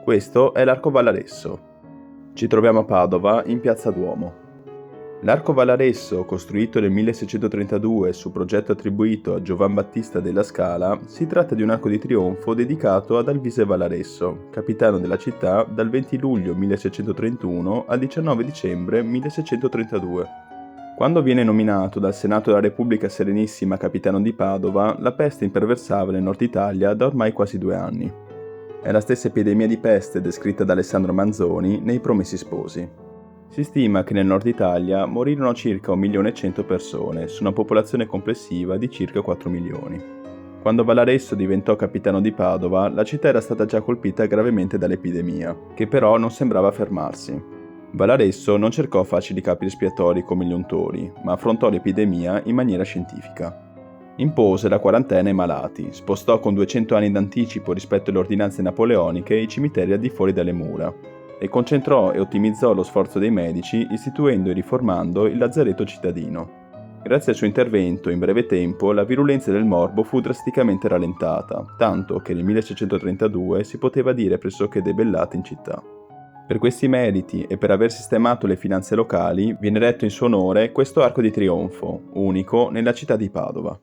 Questo è l'Arco Valaresso. Ci troviamo a Padova, in Piazza Duomo. L'Arco Valaresso, costruito nel 1632 su progetto attribuito a Giovan Battista della Scala, si tratta di un arco di trionfo dedicato ad Alvise Valaresso, capitano della città dal 20 luglio 1631 al 19 dicembre 1632. Quando viene nominato dal Senato della Repubblica Serenissima capitano di Padova, la peste imperversava nel nord Italia da ormai quasi 2 anni. È la stessa epidemia di peste descritta da Alessandro Manzoni nei Promessi Sposi. Si stima che nel nord Italia morirono circa 1.100.000 persone su una popolazione complessiva di circa 4 milioni. Quando Valaresso diventò capitano di Padova, la città era stata già colpita gravemente dall'epidemia, che però non sembrava fermarsi. Valaresso non cercò facili capri espiatori come gli untori, ma affrontò l'epidemia in maniera scientifica. Impose la quarantena ai malati, spostò con 200 anni d'anticipo rispetto alle ordinanze napoleoniche i cimiteri al di fuori dalle mura e concentrò e ottimizzò lo sforzo dei medici istituendo e riformando il lazzaretto cittadino. Grazie al suo intervento, in breve tempo, la virulenza del morbo fu drasticamente rallentata, tanto che nel 1632 si poteva dire pressoché debellata in città. Per questi meriti e per aver sistemato le finanze locali, viene eretto in suo onore questo arco di trionfo, unico nella città di Padova.